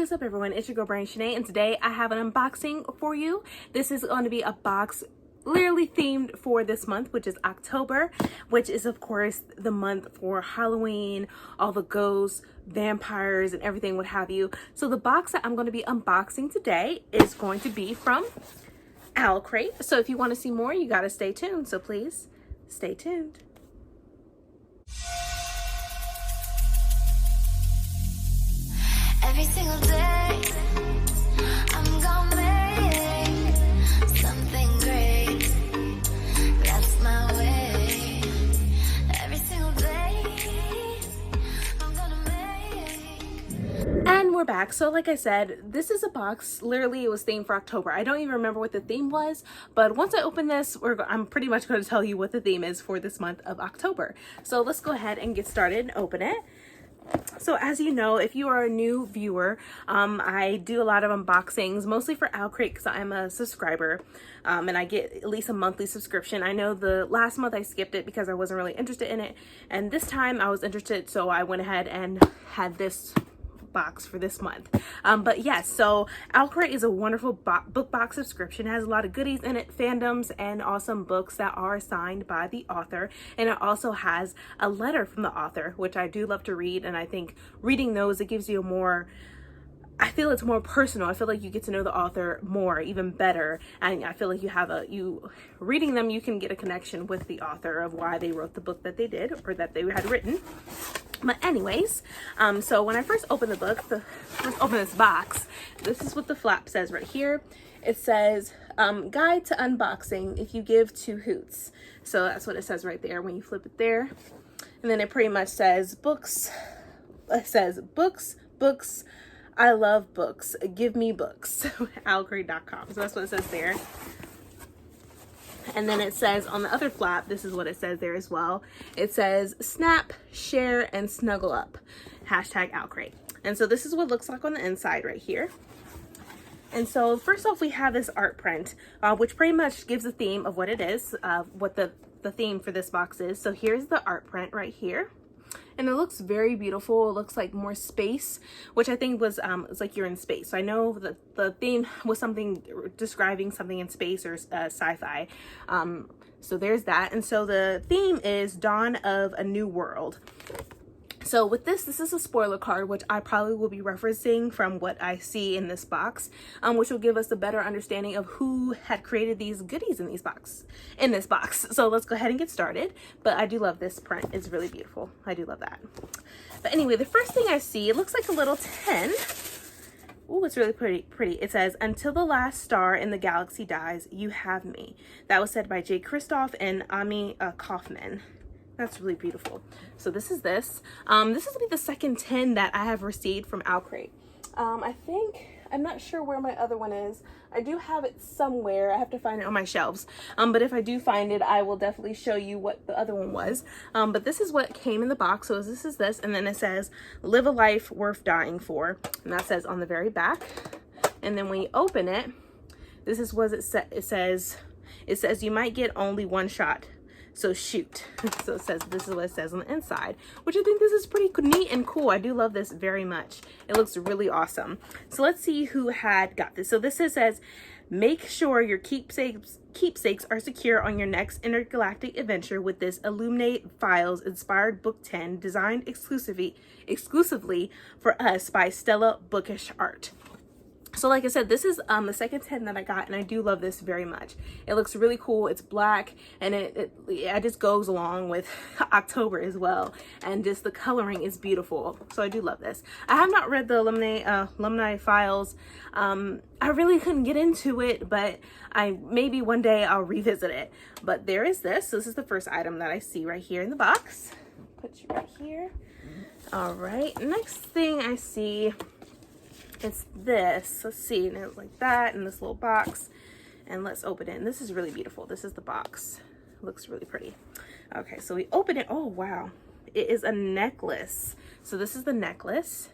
is up, everyone? It's your girl Brain Shanae, and today I have an unboxing for you. This is going to be a box literally themed for this month, which is October, which is of course the month for Halloween, all the ghosts, vampires, and everything what have you. So the box that I'm going to be unboxing today is going to be from Owlcrate. So if you want to see more, you got to stay tuned. So please stay tuned. Every single day, I'm gonna make something great. That's my way. Every single day, I'm gonna make. And we're back. So like I said, this is a box, literally it was themed for October. I don't even remember what the theme was, but once I open this, I'm pretty much going to tell you what the theme is for this month of October. So let's go ahead and get started and open it. So as you know, if you are a new viewer, I do a lot of unboxings, mostly for Owlcrate because I'm a subscriber, and I get at least a monthly subscription. I know the last month I skipped it because I wasn't really interested in it, and this time I was interested, so I went ahead and had this box for this month. But yes, so Owlcrate is a wonderful book box subscription. It has a lot of goodies in it, fandoms, and awesome books that are signed by the author. And it also has a letter from the author, which I do love to read. And I think reading those, it gives you a more, I feel it's more personal. I feel like you get to know the author more, even better. And I feel like reading them, you can get a connection with the author of why they wrote the book that they did or that they had written. But anyways, so when I first opened the book, this box, this is what the flap says right here. It says, guide to unboxing if you give two hoots. So that's what it says right there when you flip it there. And then it pretty much says books. It says books, I love books. Give me books. Owlcrate.com. So that's what it says there. And then it says on the other flap, this is what it says there as well. It says snap, share, and snuggle up. Hashtag Owlcrate. And so this is what it looks like on the inside right here. And so first off, we have this art print, which pretty much gives a theme of what it is, what the theme for this box is. So here's the art print right here. And it looks very beautiful. It looks like more space, which I think was it's like you're in space. So I know that the theme was something describing something in space or sci-fi. So there's that. And so the theme is Dawn of a New World. So with this is a spoiler card, which I probably will be referencing from what I see in this box, which will give us a better understanding of who had created these goodies in this box. So let's go ahead and get started. But I do love this print. It's really beautiful. I do love that. But anyway, the first thing I see, it looks like a little 10. Ooh, it's really pretty. It says, until the last star in the galaxy dies, you have me. That was said by Jay Kristoff and Ami Kaufman. That's really beautiful. So this is this. This will be the second 10 that I have received from Owlcrate. I'm not sure where my other one is. I do have it somewhere. I have to find it on my shelves. But if I do find it, I will definitely show you what the other one was. But this is what came in the box. So this is this, and then it says, live a life worth dying for. And that says on the very back. And then when you open it, this is what it says. It says you might get only one shot. So shoot. So it says, this is what it says on the inside, which I think this is pretty neat and cool. I do love this very much. It looks really awesome. So let's see who had got this. So this says, make sure your keepsakes are secure on your next intergalactic adventure with this Illuminate Files inspired book 10 designed exclusively for us by Stella Bookish Art. So like I said, this is the second 10 that I got, and I do love this very much. It looks really cool. It's black, and it just goes along with October as well, and just the coloring is beautiful. So I do love this. I have not read the Alumni Files. I really couldn't get into it, but maybe one day I'll revisit it. But there is this. So this is the first item that I see right here in the box. Put you right here. All right. Next thing I see, it's this. Let's see, and it's like that in this little box, and let's open it. And this is really beautiful. This is the box. It looks really pretty. Okay, so we open it. Oh wow, it is a necklace. So this is the necklace.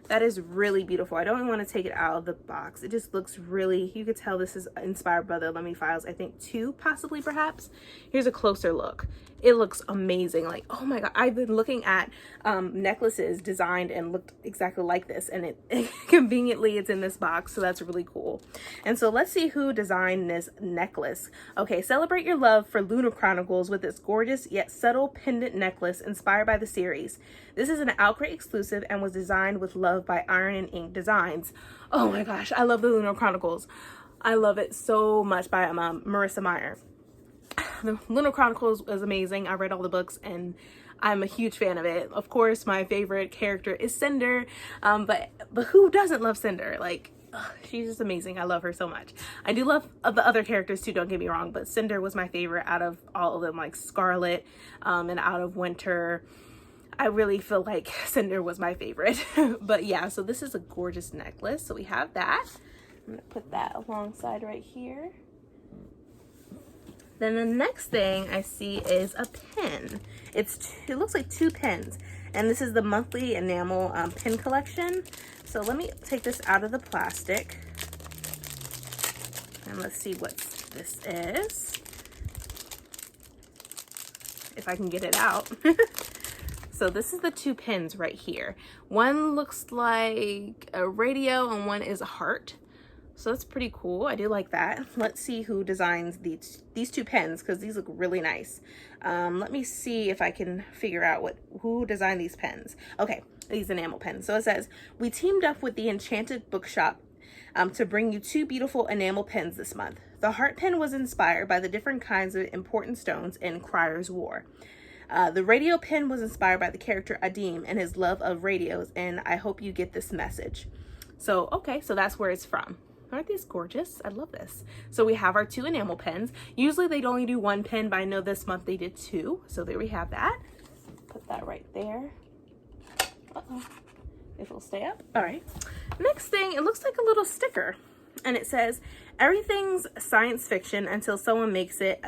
That is really beautiful. I don't even want to take it out of the box. It just looks really, you could tell this is inspired by the Let Me Files, I think 2 possibly perhaps. Here's a closer look. It looks amazing. Like, oh my God, I've been looking at necklaces designed and looked exactly like this, and it conveniently it's in this box, so that's really cool. And so let's see who designed this necklace. Okay, celebrate your love for Lunar Chronicles with this gorgeous yet subtle pendant necklace inspired by the series. This is an Owlcrate exclusive and was designed with love by Iron and Ink Designs. Oh my gosh, I love the Lunar Chronicles. I love it so much, by Marissa Meyer. The Lunar Chronicles is amazing. I read all the books and I'm a huge fan of it. Of course, my favorite character is Cinder, but who doesn't love Cinder? Like, she's just amazing. I love her so much. I do love the other characters too, don't get me wrong, but Cinder was my favorite out of all of them, like Scarlet and out of Winter. I really feel like Cinder was my favorite. But yeah, so this is a gorgeous necklace. So we have that. I'm gonna put that alongside right here. Then the next thing I see is a pen. It looks like 2 pens, and this is the monthly enamel pen collection. So let me take this out of the plastic, and let's see what this is, if I can get it out. So this is the 2 pens right here. One looks like a radio and one is a heart. So that's pretty cool. I do like that. Let's see who designs these 2 pens, because these look really nice. Let me see if I can figure out who designed these pens. Okay, these enamel pens. So it says, we teamed up with the Enchanted Bookshop to bring you 2 beautiful enamel pens this month. The heart pen was inspired by the different kinds of important stones in Crier's War. The radio pen was inspired by the character Adim and his love of radios, and I hope you get this message. So, okay, so that's where it's from. Aren't these gorgeous? I love this. So we have our 2 enamel pens. Usually they'd only do 1 pen, but I know this month they did 2. So there we have that. Put that right there. Uh-oh. If it'll stay up. All right. Next thing, it looks like a little sticker. And it says, everything's science fiction until someone makes it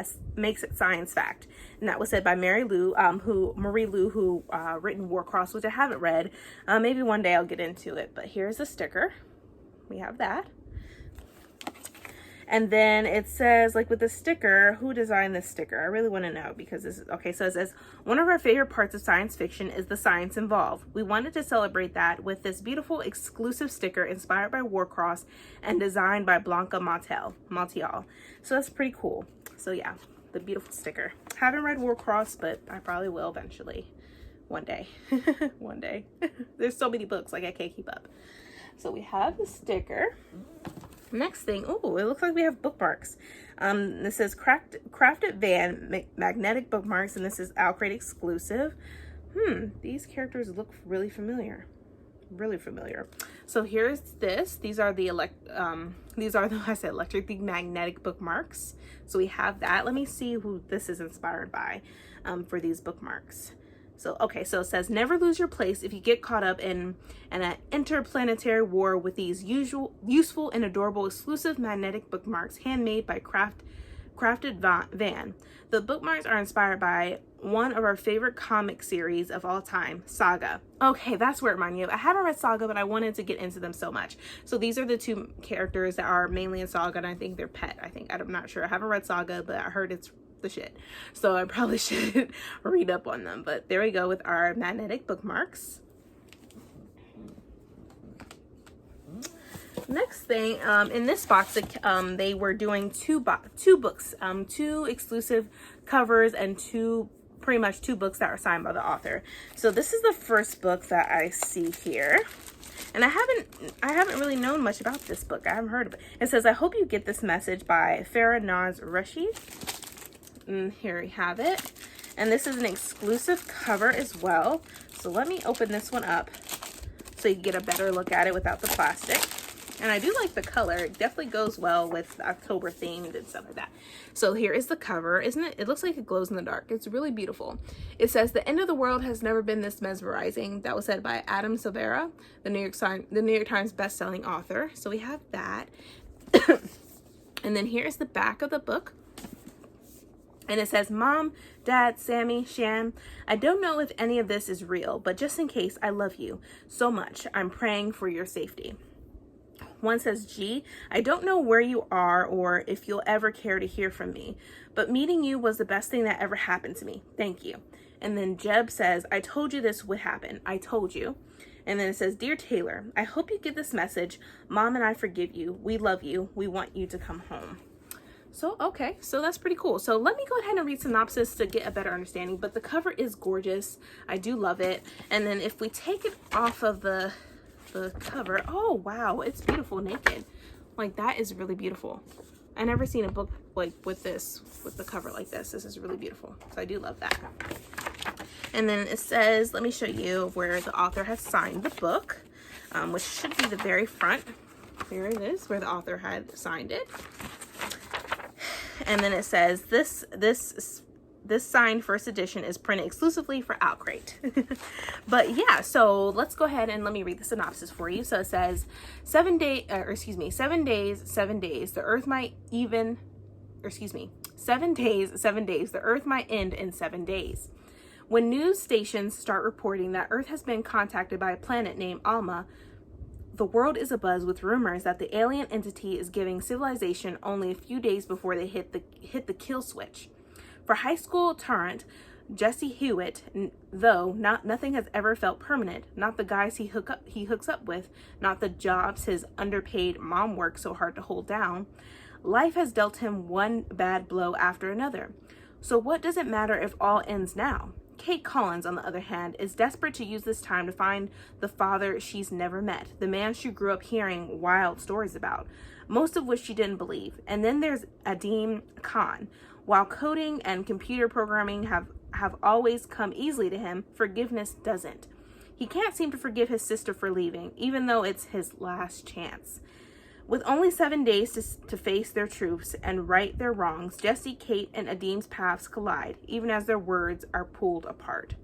science fact. And that was said by Marie Lu, who written Warcross, which I haven't read. Maybe one day I'll get into it. But here's a sticker. We have that. And then it says, like with the sticker, who designed this sticker? I really want to know, because this is, okay, so it says, one of our favorite parts of science fiction is the science involved. We wanted to celebrate that with this beautiful exclusive sticker inspired by Warcross and designed by Blanca Montiel. So that's pretty cool. So yeah, the beautiful sticker. Haven't read Warcross, but I probably will eventually. One day. One day. There's so many books, like I can't keep up. So we have the sticker. Next thing, oh, it looks like we have bookmarks. This says Crafted Van magnetic bookmarks, and this is Owlcrate exclusive. These characters look really familiar. Really familiar. So here's this. These are the the magnetic bookmarks. So we have that. Let me see who this is inspired by for these bookmarks. So, okay, so it says, never lose your place if you get caught up in an interplanetary war with these useful and adorable exclusive magnetic bookmarks handmade by Crafted Van. The bookmarks are inspired by one of our favorite comic series of all time, Saga. Okay, that's where it reminded me of. I haven't read Saga, but I wanted to get into them so much. So these are the 2 characters that are mainly in Saga, and I think they're pet. I'm not sure. I haven't read Saga, but I heard it's the shit, so I probably should read up on them. But there we go with our magnetic bookmarks. Next thing, in this box, they were doing 2 books, 2 exclusive covers, and pretty much 2 books that are signed by the author. So this is the first book that I see here. And I haven't really known much about this book. I haven't heard of it. It says, I hope you get this message by Farah Naz Rashid. And here we have it. And this is an exclusive cover as well. So let me open this one up so you can get a better look at it without the plastic. And I do like the color. It definitely goes well with October themed and stuff like that. So here is the cover. Isn't it? It looks like it glows in the dark. It's really beautiful. It says, the end of the world has never been this mesmerizing. That was said by Adam Silvera, the New York Times best-selling author. So we have that. And then here's the back of the book. And it says, Mom, Dad, Sammy, Shan, I don't know if any of this is real, but just in case, I love you so much. I'm praying for your safety. One says, G, I don't know where you are or if you'll ever care to hear from me, but meeting you was the best thing that ever happened to me. Thank you. And then Jeb says, I told you this would happen. I told you. And then it says, Dear Taylor, I hope you get this message. Mom and I forgive you. We love you. We want you to come home. So, okay, so that's pretty cool. So let me go ahead and read synopsis to get a better understanding, but the cover is gorgeous. I do love it. And then if we take it off of the cover, oh, wow, it's beautiful naked. Like, that is really beautiful. I never seen a book like with the cover like this. This is really beautiful. So I do love that. And then it says, let me show you where the author has signed the book, which should be the very front. Here it is, where the author had signed it. And then it says, this signed first edition is printed exclusively for Owlcrate. But yeah, so let's go ahead and let me read the synopsis for you. So it says, 7 days, the earth might even, 7 days, the earth might end in 7 days. When news stations start reporting that Earth has been contacted by a planet named Alma, the world is abuzz with rumors that the alien entity is giving civilization only a few days before they hit the kill switch. For high school Tarrant, Jesse Hewitt, though nothing has ever felt permanent, not the guys he hooks up with, not the jobs his underpaid mom works so hard to hold down, life has dealt him one bad blow after another. So what does it matter if all ends now? Kate Collins, on the other hand, is desperate to use this time to find the father she's never met, the man she grew up hearing wild stories about, most of which she didn't believe. And then there's Adim Khan. While coding and computer programming have always come easily to him, forgiveness doesn't. He can't seem to forgive his sister for leaving, even though it's his last chance. With only 7 days to face their truths and right their wrongs, Jesse, Kate, and Adim's paths collide, even as their words are pulled apart.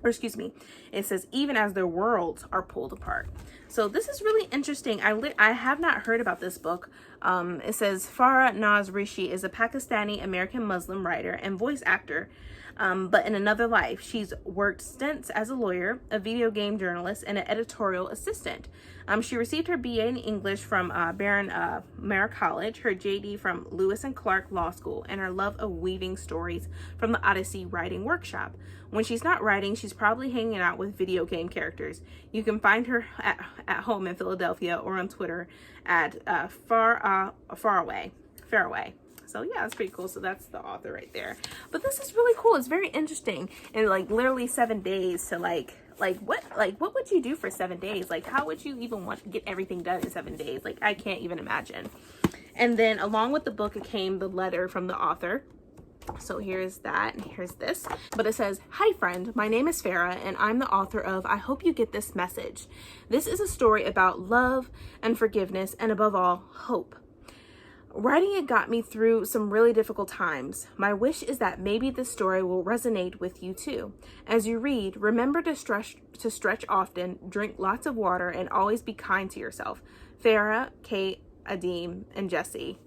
Or excuse me, it says even as their worlds are pulled apart. So this is really interesting. I have not heard about this book. It says Farah Naz Rishi is a Pakistani American Muslim writer and voice actor. But in another life, she's worked stints as a lawyer, a video game journalist, and an editorial assistant. She received her BA in English from Barron Mara College, her JD from Lewis and Clark Law School, and her love of weaving stories from the Odyssey Writing Workshop. When she's not writing, she's probably hanging out with video game characters. You can find her at home in Philadelphia or on Twitter at Faraway. So yeah, that's pretty cool. So that's the author right there. But this is really cool. It's very interesting. And like literally 7 days to what would you do for 7 days? Like, how would you even want to get everything done in 7 days? Like, I can't even imagine. And then along with the book, it came the letter from the author. So here's that, and here's this. But it says, Hi friend, my name is Farah, and I'm the author of I Hope You Get This Message. This is a story about love and forgiveness, and above all, hope. Writing it got me through some really difficult times. My wish is that maybe this story will resonate with you too. As you read, remember to stretch often, drink lots of water, and always be kind to yourself. Farah, Kate, Adim, and Jesse.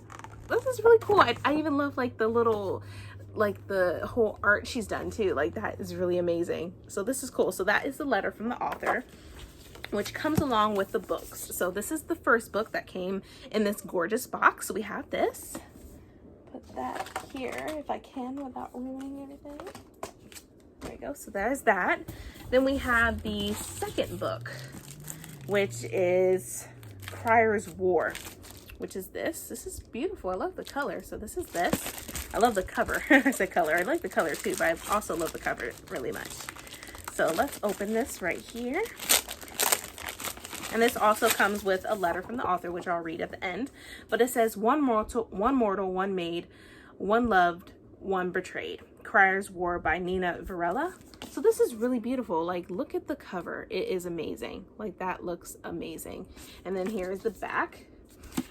This is really cool. I even love like the little, like the whole art she's done too. Like that is really amazing. So this is cool. So that is the letter from the author, which comes along with the books. So this is the first book that came in this gorgeous box. So we have this. Put that here if I can without ruining anything. There we go. So there's that. Then we have the second book, which is Crier's War, which is this. This is beautiful. I love the color. So this is this. I love the cover. I said color. I like the color too, but I also love the cover really much. So let's open this right here. And this also comes with a letter from the author, which I'll read at the end. But it says, one mortal, one made, one loved, one betrayed. Crier's War by Nina Varela. So this is really beautiful. Like, look at the cover. It is amazing. Like, that looks amazing. And then here's the back.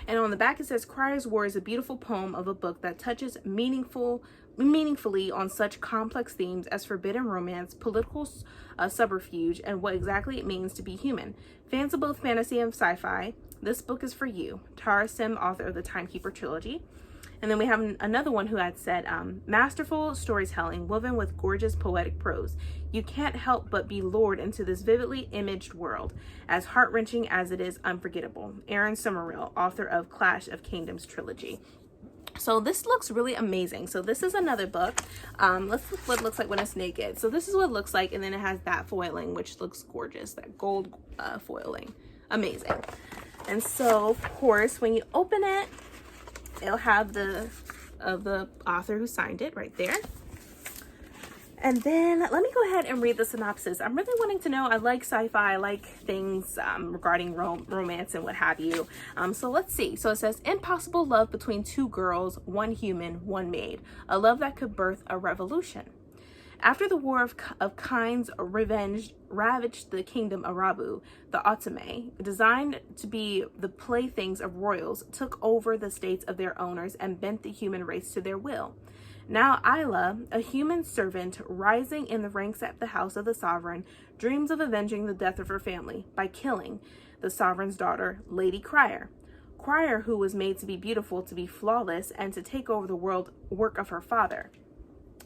And on the back it says, Crier's War is a beautiful poem of a book that touches meaningfully on such complex themes as forbidden romance, political subterfuge, and what exactly it means to be human. Fans of both fantasy and sci-fi, this book is for you. Tara Sim, author of the Timekeeper trilogy. And then we have another one who had said, masterful storytelling woven with gorgeous poetic prose. You can't help but be lured into this vividly imaged world, as heart-wrenching as it is unforgettable. Aaron Summerall, author of Clash of Kingdoms trilogy. So this looks really amazing. So this is another book. Let's look what it looks like when it's naked. So this is what it looks like, and then it has that foiling, which looks gorgeous, that gold foiling. Amazing. And so, of course, when you open it, it'll have the author who signed it right there. And then let me go ahead and read the synopsis. I'm really wanting to know, I like sci-fi, I like things regarding romance and what have you. So let's see. So it says, impossible love between two girls, one human, one maid. A love that could birth a revolution. After the War of Kinds ravaged the kingdom of Rabu, the Otome, designed to be the playthings of royals, took over the states of their owners and bent the human race to their will. Now Isla, a human servant rising in the ranks at the house of the sovereign, dreams of avenging the death of her family by killing the sovereign's daughter, Lady Crier. Crier, who was made to be beautiful, to be flawless, and to take over the work of her father.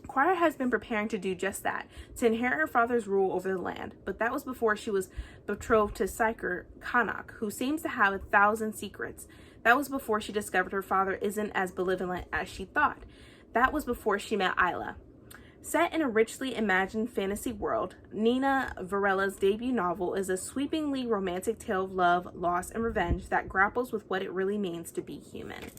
Crier has been preparing to do just that, to inherit her father's rule over the land, but that was before she was betrothed to Syker Kanak, who seems to have 1,000 secrets. That was before she discovered her father isn't as benevolent as she thought. That was before she met Isla. Set in a richly imagined fantasy world, Nina Varela's debut novel is a sweepingly romantic tale of love, loss, and revenge that grapples with what it really means to be human.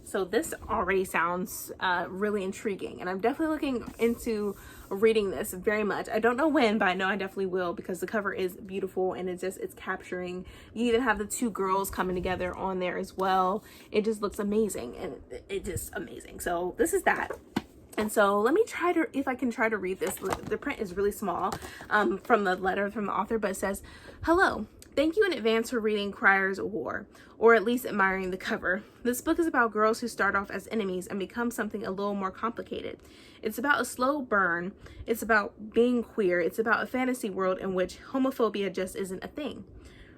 So this already sounds really intriguing, and I'm definitely looking into reading this very much. I don't know when, but I know I definitely will, because the cover is beautiful and it's capturing. You even have the two girls coming together on there as well. It just looks amazing, and it's just amazing. So this is that. And so let me try to, if I can try to read this. The print is really small from the letter from the author, but it says, hello. Thank you in advance for reading Crier's War, or at least admiring the cover. This book is about girls who start off as enemies and become something a little more complicated. It's about a slow burn. It's about being queer. It's about a fantasy world in which homophobia just isn't a thing.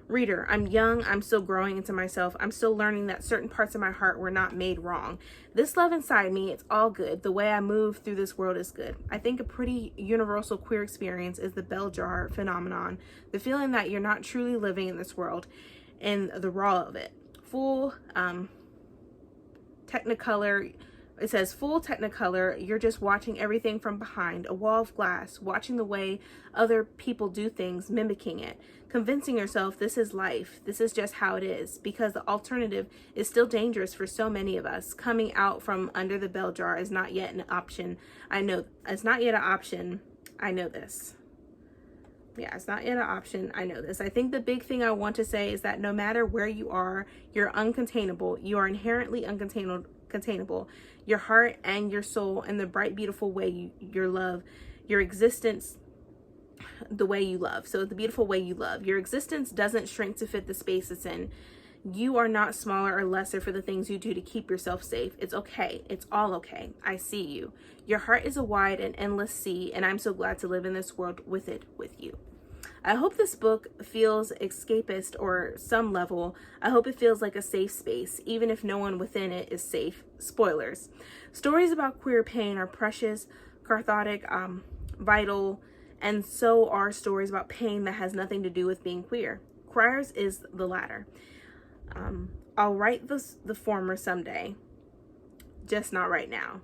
Reader, I'm young, I'm still growing into myself, I'm still learning that certain parts of my heart were not made wrong. This love inside me, it's all good. The way I move through this world is good. I think a pretty universal queer experience is the bell jar phenomenon, the feeling that you're not truly living in this world and the raw of it. Full Technicolor, it says full Technicolor, you're just watching everything from behind, a wall of glass, watching the way other people do things, mimicking it, convincing yourself this is life, this is just how it is, because the alternative is still dangerous for so many of us. Coming out from under the bell jar is not yet an option. I know it's not yet an option. I know this. Yeah, it's not yet an option. I know this. I think the big thing I want to say is that no matter where you are, you're uncontainable. You are inherently uncontainable. Your heart and your soul and the bright, beautiful way your love, your existence, the way you love. So the beautiful way you love. Your existence doesn't shrink to fit the space it's in. You are not smaller or lesser for the things you do to keep yourself safe. It's okay. It's all okay. I see you. Your heart is a wide and endless sea, and I'm so glad to live in this world with it with you. I hope this book feels escapist or some level. I hope it feels like a safe space, even if no one within it is safe. Spoilers. Stories about queer pain are precious, cathartic, vital, and so are stories about pain that has nothing to do with being queer. Crier's is the latter. I'll write the former someday, just not right now.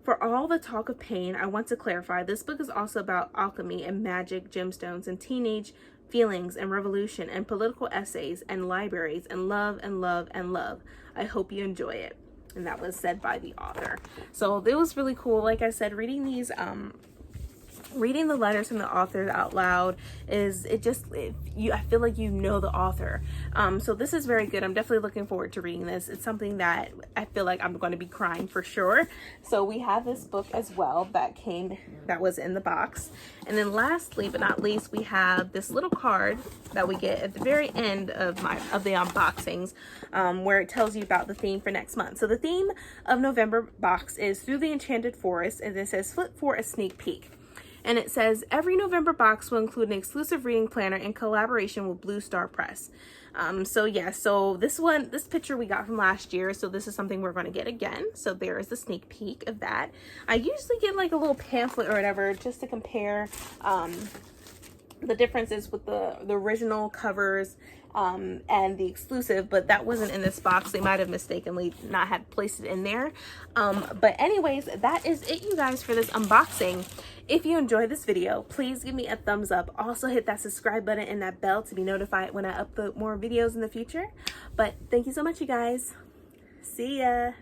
For all the talk of pain, I want to clarify, this book is also about alchemy and magic, gemstones, and teenage feelings and revolution and political essays and libraries and love and love and love. I hope you enjoy it. And that was said by the author. So it was really cool. Like I said, reading these, reading the letters from the author out loud I feel like you know the author. So this is very good. I'm definitely looking forward to reading this. It's something that I feel like I'm going to be crying for sure. So we have this book as well that was in the box. And then lastly but not least, we have this little card that we get at the very end of the unboxings, where it tells you about the theme for next month. So the theme of November box is Through the Enchanted Forest, and it says flip for a sneak peek. And it says, every November box will include an exclusive reading planner in collaboration with Blue Star Press. So yeah, so this picture we got from last year, so this is something we're going to get again. So there is the sneak peek of that. I usually get like a little pamphlet or whatever just to compare the differences with the original covers and the exclusive, but that wasn't in this box. They might have mistakenly not had placed it in there. But anyways, that is it, you guys, for this unboxing. If you enjoyed this video, please give me a thumbs up. Also hit that subscribe button and that bell to be notified when I upload more videos in the future. But thank you so much, you guys. See ya.